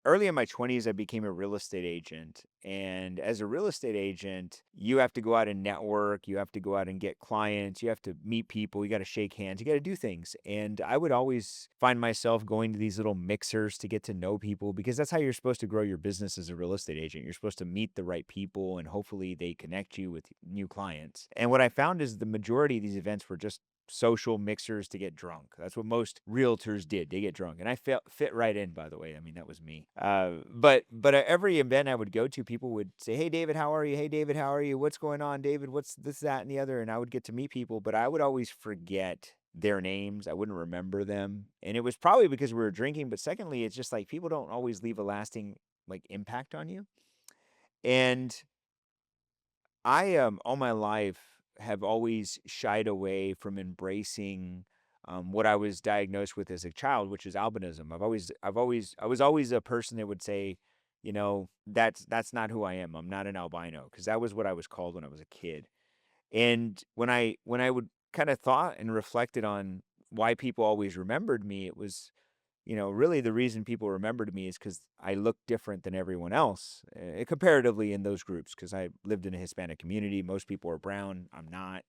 early in my 20s, I became a real estate agent. And as a real estate agent, you have to go out and network, you have to go out and get clients, you have to meet people, you got to shake hands, you got to do things. And I would always find myself going to these little mixers to get to know people because that's how you're supposed to grow your business as a real estate agent. You're supposed to meet the right people and hopefully they connect you with new clients. And what I found is the majority of these events were just social mixers to get drunk. That's what most realtors did. They get drunk, and I fit right in. By the way, I mean that was me. But every event I would go to, people would say, "Hey, David, how are you? Hey, David, how are you? What's going on, David? What's this, that, and the other?" And I would get to meet people, but I would always forget their names. I wouldn't remember them, and it was probably because we were drinking. But secondly, it's just like people don't always leave a lasting like impact on you, and I, all my life have always shied away from embracing what I was diagnosed with as a child, which is albinism. I was always a person that would say, that's not who I am. I'm not an albino because that was what I was called when I was a kid. And when I would kind of thought and reflected on why people always remembered me, it was really the reason people remembered me is because I looked different than everyone else, comparatively in those groups. Because I lived in a Hispanic community. Most people are brown. I'm not.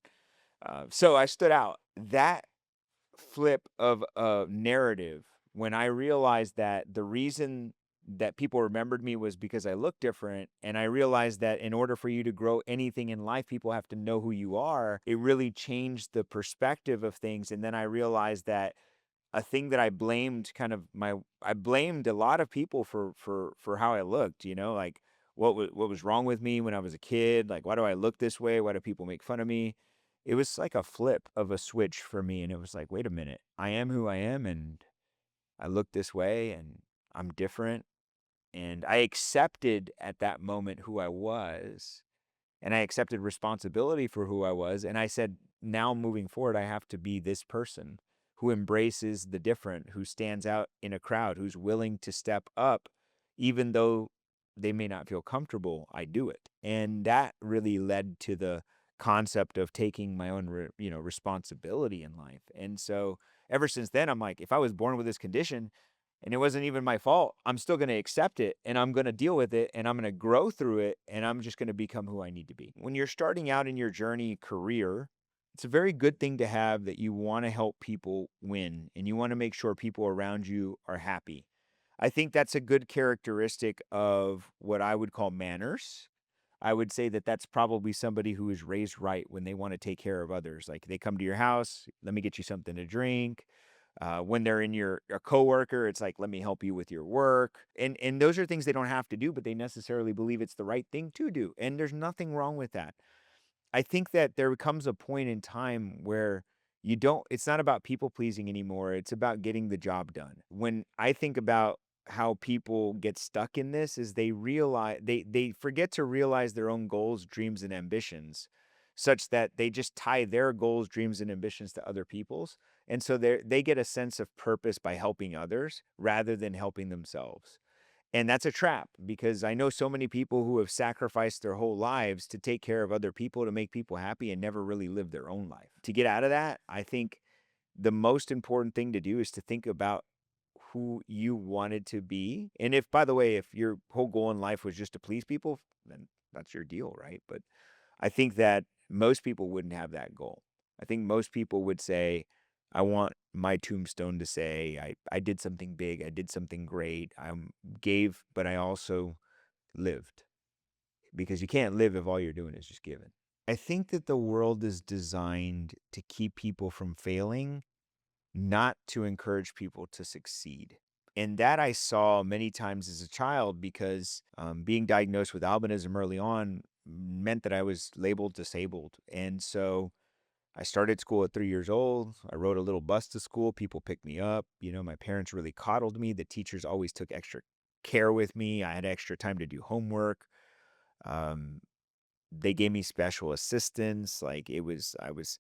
So I stood out. That flip of a narrative, when I realized that the reason that people remembered me was because I looked different, and I realized that in order for you to grow anything in life, people have to know who you are, it really changed the perspective of things. And then I realized that a thing that I blamed I blamed a lot of people for how I looked, like what was wrong with me when I was a kid, like why do I look this way? Why do people make fun of me? It was like a flip of a switch for me, and it was like, wait a minute. I am who I am, and I look this way, and I'm different, and I accepted at that moment who I was, and I accepted responsibility for who I was. And I said, now moving forward, I have to be this person who embraces the different, who stands out in a crowd, who's willing to step up, even though they may not feel comfortable. I do it. And that really led to the concept of taking my own, responsibility in life. And so ever since then, I'm like, if I was born with this condition, and it wasn't even my fault, I'm still going to accept it and I'm going to deal with it and I'm going to grow through it and I'm just going to become who I need to be. When you're starting out in your journey career, it's a very good thing to have that you want to help people win and you want to make sure people around you are happy. I think that's a good characteristic of what I would call manners. I would say that that's probably somebody who is raised right when they want to take care of others. Like they come to your house, let me get you something to drink. When they're in your a coworker, it's like, let me help you with your work. And those are things they don't have to do, but they necessarily believe it's the right thing to do. And there's nothing wrong with that. I think that there comes a point in time where it's not about people pleasing anymore. It's about getting the job done. When I think about how people get stuck in this is they forget to realize their own goals, dreams, and ambitions, such that they just tie their goals, dreams, and ambitions to other people's. And so they get a sense of purpose by helping others rather than helping themselves. And that's a trap because I know so many people who have sacrificed their whole lives to take care of other people, to make people happy, and never really live their own life. To get out of that, I think the most important thing to do is to think about who you wanted to be. And if, by the way, if your whole goal in life was just to please people, then that's your deal, right? But I think that most people wouldn't have that goal. I think most people would say, I want my tombstone to say, I did something big, I did something great, I gave, but I also lived. Because you can't live if all you're doing is just giving. I think that the world is designed to keep people from failing, not to encourage people to succeed. And that I saw many times as a child because being diagnosed with albinism early on meant that I was labeled disabled. And so I started school at 3 years old. I rode a little bus to school. People picked me up. My parents really coddled me. The teachers always took extra care with me. I had extra time to do homework. Um, they gave me special assistance. Like I was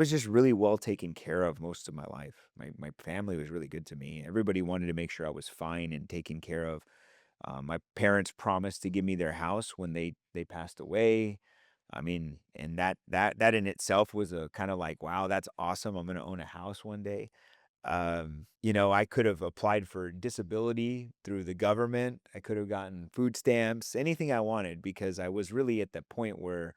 just really well taken care of most of my life. My family was really good to me. Everybody wanted to make sure I was fine and taken care of. My parents promised to give me their house when they passed away. I mean, and that in itself was a kind of like, wow, that's awesome. I'm going to own a house one day. I could have applied for disability through the government. I could have gotten food stamps, anything I wanted, because I was really at the point where,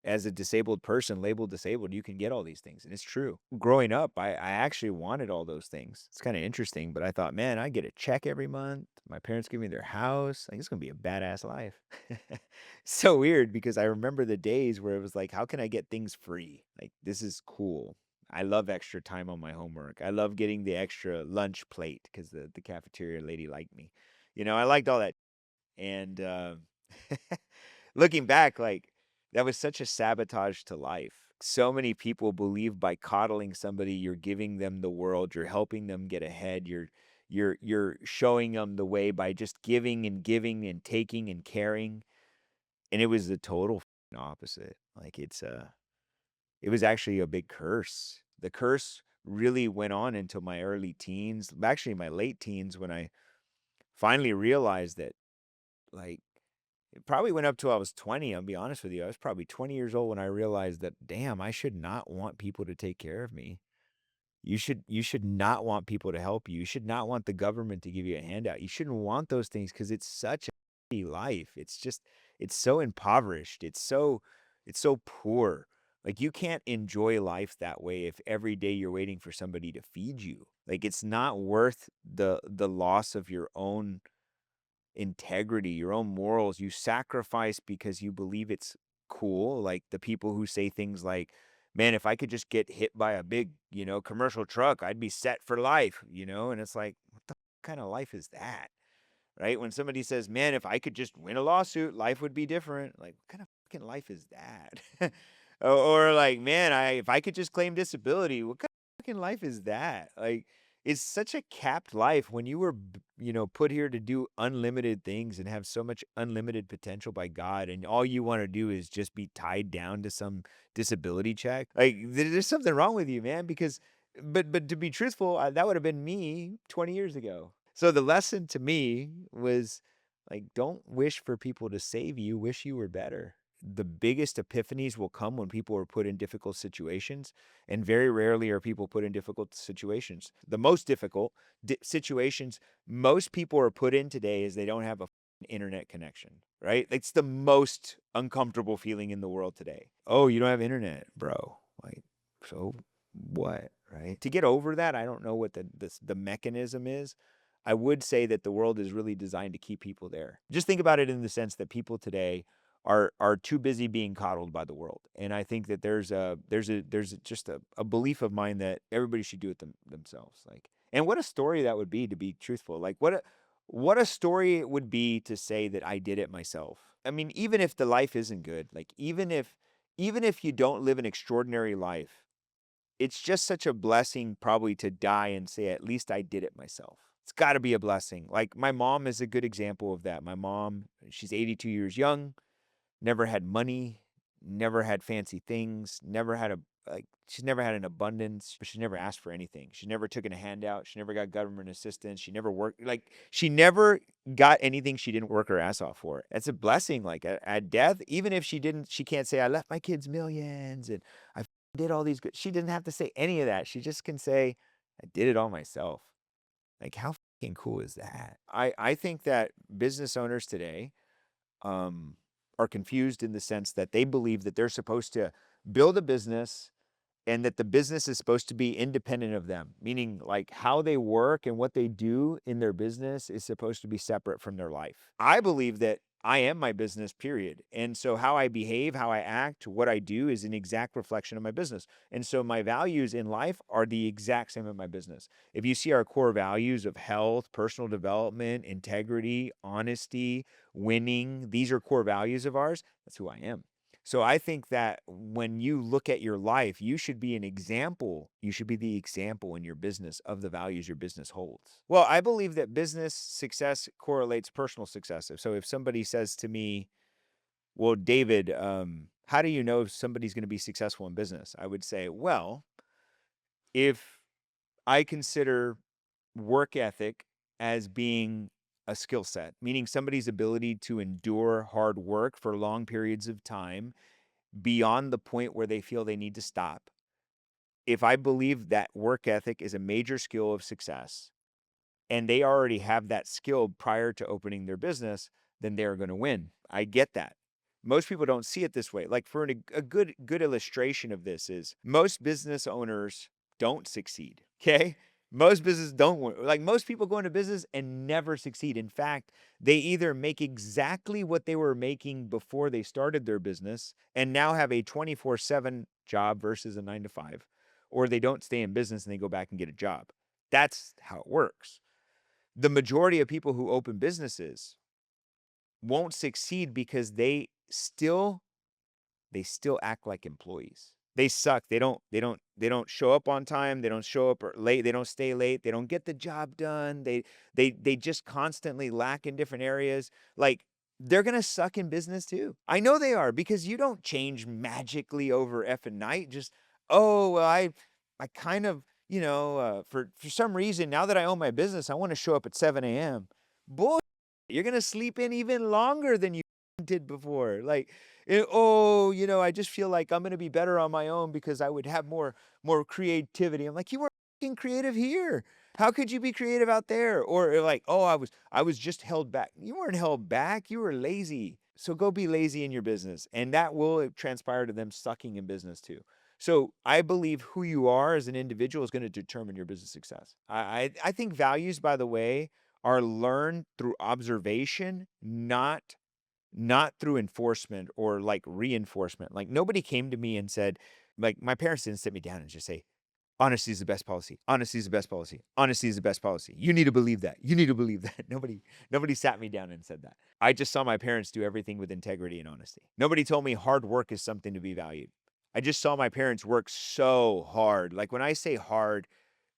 as a disabled person, labeled disabled, you can get all these things. And it's true. Growing up, I actually wanted all those things. It's kind of interesting, but I thought, man, I get a check every month. My parents give me their house. Like, it's going to be a badass life. So weird because I remember the days where it was like, how can I get things free? Like, this is cool. I love extra time on my homework. I love getting the extra lunch plate because the cafeteria lady liked me. I liked all that. And looking back, like, that was such a sabotage to life. So many people believe by coddling somebody, you're giving them the world, you're helping them get ahead, you're showing them the way by just giving and taking and caring. And it was the total opposite. Like, it was actually a big curse. The curse really went on until my early teens, actually my late teens, when I finally realized that, like, it probably went up till I was 20, I'll be honest with you. I was probably 20 years old when I realized that, damn, I should not want people to take care of me. You should not want people to help you. You should not want the government to give you a handout. You shouldn't want those things because it's such a shitty life. It's so impoverished. It's so poor. Like, you can't enjoy life that way if every day you're waiting for somebody to feed you. Like, it's not worth the loss of your own integrity, your own morals. You sacrifice because you believe it's cool. Like the people who say things like, man, if I could just get hit by a big, commercial truck, I'd be set for life. And it's like, what the kind of life is that? Right? When somebody says, man, if I could just win a lawsuit, life would be different. Like, what kind of fucking life is that? Or like, man, if I could just claim disability, what kind of fucking life is that? Like, it's such a capped life when you were, put here to do unlimited things and have so much unlimited potential by God, and all you want to do is just be tied down to some disability check. Like, there's something wrong with you, man. Because, but to be truthful, that would have been me 20 years ago. So the lesson to me was, like, don't wish for people to save you, wish you were better. The biggest epiphanies will come when people are put in difficult situations, and very rarely are people put in difficult situations. The most difficult situations most people are put in today is they don't have a internet connection, right? It's the most uncomfortable feeling in the world today. Oh, you don't have internet, bro. Like, so what, right? To get over that, I don't know what the mechanism is. I would say that the world is really designed to keep people there. Just think about it in the sense that people today are too busy being coddled by the world. And I think that there's just a belief of mine that everybody should do it themselves. Like, and what a story that would be, to be truthful. Like, what a story it would be to say that I did it myself. I mean, even if the life isn't good, like, even if you don't live an extraordinary life, it's just such a blessing probably to die and say, at least I did it myself. It's got to be a blessing. Like, my mom is a good example of that. My mom, she's 82 years young, never had money, never had fancy things, never had she's never had an abundance, but she never asked for anything. She never took in a handout. She never got government assistance. She never worked, like, she never got anything she didn't work her ass off for. That's a blessing. Like, at death, even if she can't say, I left my kids millions and I did all these good. She didn't have to say any of that. She just can say, I did it all myself. Like, how fucking cool is that? I think that business owners today, um, are confused in the sense that they believe that they're supposed to build a business and that the business is supposed to be independent of them, meaning, like, how they work and what they do in their business is supposed to be separate from their life. I believe that I am my business, period. And so how I behave, how I act, what I do is an exact reflection of my business. And so my values in life are the exact same in my business. If you see our core values of health, personal development, integrity, honesty, winning, these are core values of ours. That's who I am. So I think that when you look at your life, you should be an example. You should be the example in your business of the values your business holds. Well, I believe that business success correlates personal success. So if somebody says to me, well, David, how do you know if somebody's going to be successful in business? I would say, well, if I consider work ethic as being a skill set, meaning somebody's ability to endure hard work for long periods of time beyond the point where they feel they need to stop. if I believe that work ethic is a major skill of success and they already have that skill prior to opening their business, then they're going to win. I get that. Most people don't see it this way. Like for a good illustration of this is most business owners don't succeed. Okay? Most business don't like most people go into business and never succeed. In fact, they either make exactly what they were making before they started their business and now have a 24/7 job versus a 9 to 5, or they don't stay in business and they go back and get a job. That's how it works. The majority of people who open businesses won't succeed because they still act like employees. They suck. They don't show up on time, they don't show up late, they don't stay late, they don't get the job done. They just constantly lack in different areas. Like they're going to suck in business too. I know they are because you don't change magically over effing night. Just, oh, well, I kind of, for some reason now that I own my business, I want to show up at 7 a.m. Bull. You're going to sleep in even longer than you did before. Like, oh, I just feel like I'm gonna be better on my own because I would have more creativity. I'm like, you were fucking creative here. How could you be creative out there? Or like, oh, I was just held back. You weren't held back. You were lazy. So go be lazy in your business, and that will transpire to them sucking in business too. So I believe who you are as an individual is going to determine your business success. I think values, by the way, are learned through observation, not through enforcement or like reinforcement. Like nobody came to me and said, like my parents didn't sit me down and just say, honesty is the best policy. Honesty is the best policy. Honesty is the best policy. You need to believe that. You need to believe that. Nobody sat me down and said that. I just saw my parents do everything with integrity and honesty. Nobody told me hard work is something to be valued. I just saw my parents work so hard. Like when I say hard,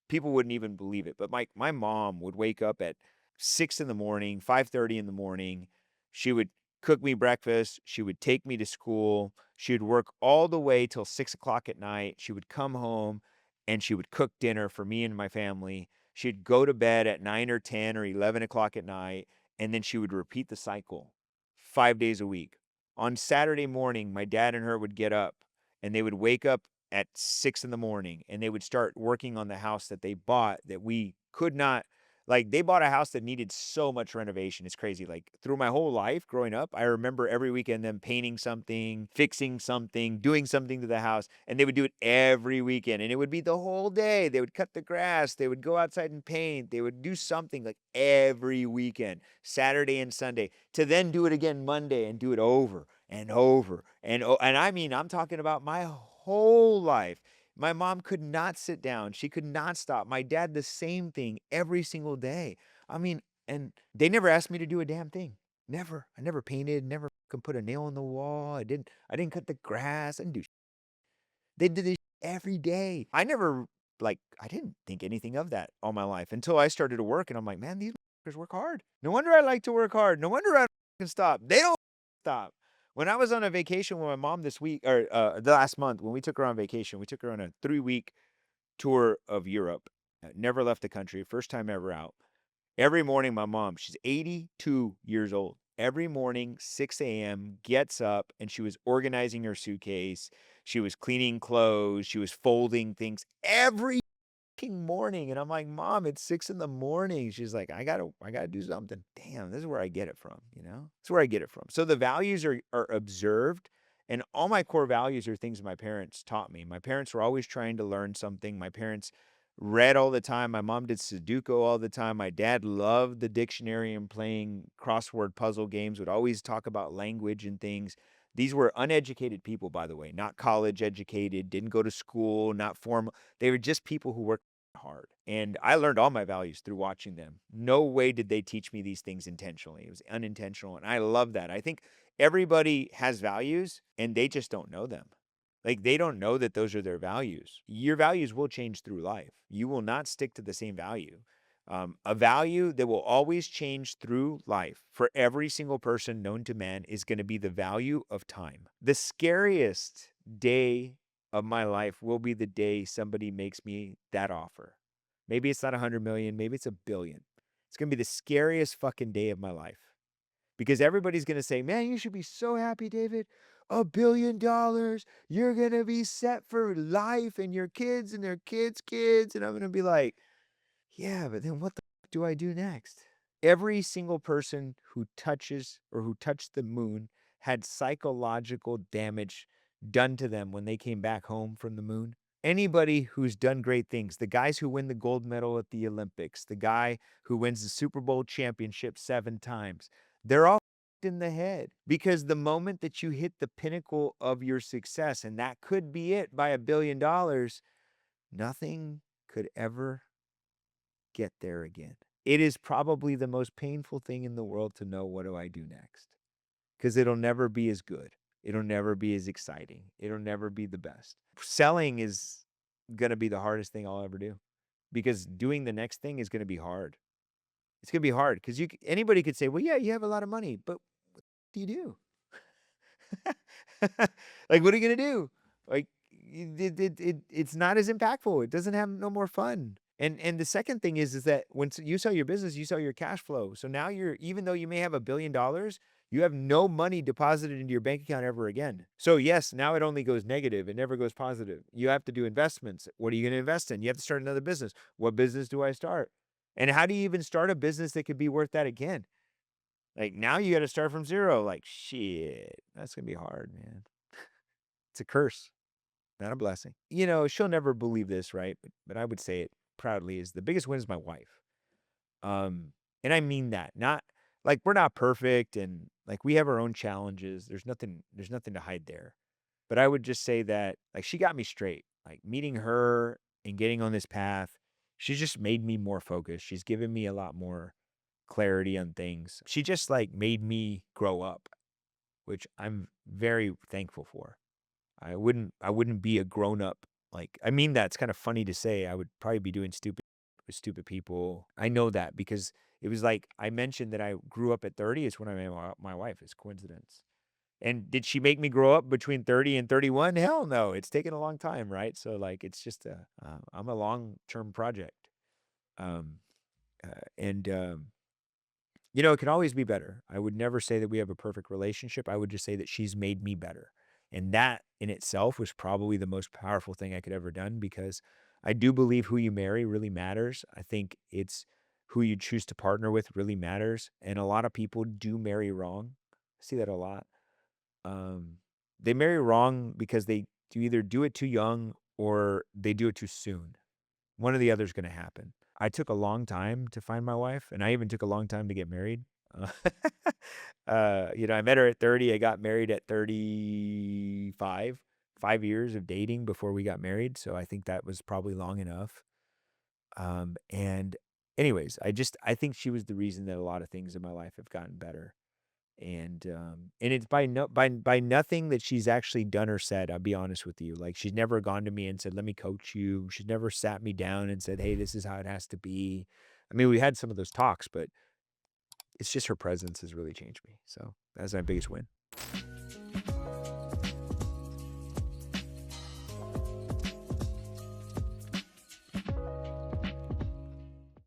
people wouldn't even believe it. But my mom would wake up at 6 in the morning, 5:30 in the morning. She would cook me breakfast. She would take me to school. She would work all the way till 6 o'clock at night. She would come home and she would cook dinner for me and my family. She'd go to bed at 9 or 10 or 11 o'clock at night, and then she would repeat the cycle 5 days a week. On Saturday morning, my dad and her would get up and they would wake up at 6 in the morning and they would start working on the house that they bought that we could not, like they bought a house that needed so much renovation. It's crazy. Like through my whole life growing up, I remember every weekend them painting something, fixing something, doing something to the house, and they would do it every weekend. And it would be the whole day. They would cut the grass, they would go outside and paint, they would do something like every weekend, Saturday and Sunday, to then do it again Monday and do it over and over. And I mean, I'm talking about my whole life. My mom could not sit down. She could not stop. My dad, the same thing every single day. I mean, and they never asked me to do a damn thing. Never. I never painted, never can put a nail in the wall. I didn't cut the grass. I didn't do they did this every day. I didn't think anything of that all my life until I started to work and I'm like, man, these motherfuckers work hard. No wonder I like to work hard. No wonder I can stop. They don't stop. When I was on a vacation with my mom this week or the last month, when we took her on vacation, we took her on a 3-week tour of Europe. Never left the country, first time ever out. Every morning, my mom, she's 82 years old. Every morning, 6 a.m., gets up and she was organizing her suitcase. She was cleaning clothes. She was folding things every fucking morning. And I'm like, Mom, it's 6 in the morning. She's like, I gotta do something. Damn, this is where I get it from, you know? This is where I get it from. So the values are observed. And all my core values are things my parents taught me. My parents were always trying to learn something. My parents read all the time. My mom did Sudoku all the time. My dad loved the dictionary and playing crossword puzzle games, would always talk about language and things. These were uneducated people, by the way, not college educated, didn't go to school, not formal. They were just people who worked hard. And I learned all my values through watching them. No way did they teach me these things intentionally. It was unintentional. And I love that. I think everybody has values and they just don't know them. Like they don't know that those are their values. Your values will change through life. You will not stick to the same value. A value that will always change through life for every single person known to man is going to be the value of time. The scariest day of my life will be the day somebody makes me that offer. Maybe it's not 100 million, maybe it's a billion. It's going to be the scariest fucking day of my life because everybody's going to say, man, you should be so happy, David. $1 billion, you're going to be set for life and your kids and their kids' kids. And I'm going to be like, yeah, but then what the f do I do next? Every single person who touches or who touched the moon had psychological damage done to them when they came back home from the moon. Anybody who's done great things, the guys who win the gold medal at the Olympics, the guy who wins the Super Bowl championship 7 times, they're all in the head because the moment that you hit the pinnacle of your success, and that could be it by $1 billion, nothing could ever get there again. It is probably the most painful thing in the world to know, what do I do next? Because it'll never be as good. It'll never be as exciting. It'll never be the best. Selling is going to be the hardest thing I'll ever do because doing the next thing is going to be hard. It's going to be hard because anybody could say, well, yeah, you have a lot of money, but what do you do? Like, what are you going to do? Like, it's not as impactful. It doesn't have no more fun. And the second thing is that when you sell your business, you sell your cash flow. So now even though you may have $1 billion, you have no money deposited into your bank account ever again. So yes, now it only goes negative. It never goes positive. You have to do investments. What are you going to invest in? You have to start another business. What business do I start? And how do you even start a business that could be worth that again? Like, now you got to start from zero. Like, shit, that's going to be hard, man. It's a curse, not a blessing. She'll never believe this, right? But I would say it proudly, is the biggest win is my wife. And I mean that. Not like we're not perfect and like we have our own challenges. There's nothing to hide there. But I would just say that like she got me straight. Like meeting her and getting on this path, she's just made me more focused. She's given me a lot more clarity on things. She just like made me grow up, which I'm very thankful for. I wouldn't be a grown up. Like, I mean, that's kind of funny to say. I would probably be doing stupid with stupid people. I know that because it was like I mentioned that I grew up at 30. It's when I met my wife. It's coincidence. And did she make me grow up between 30 and 31? Hell no. It's taken a long time, right? So like it's just I'm a long-term project. Um and it can always be better. I would never say that we have a perfect relationship. I would just say that she's made me better. And that in itself was probably the most powerful thing I could ever done because I do believe who you marry really matters. I think it's who you choose to partner with really matters. And a lot of people do marry wrong. I see that a lot. Um, they marry wrong because they do either do it too young or they do it too soon. One or the other is going to happen. I took a long time to find my wife, and I even took a long time to get married. Uh, I met her at 30. I got married at 35. 5 years of dating before we got married, so I think that was probably long enough. And anyways, I think she was the reason that a lot of things in my life have gotten better. And it's by nothing that she's actually done or said. I'll be honest with you. Like she's never gone to me and said, "Let me coach you." She's never sat me down and said, "Hey, this is how it has to be." I mean, we had some of those talks, but it's just her presence has really changed me. So that's my biggest win.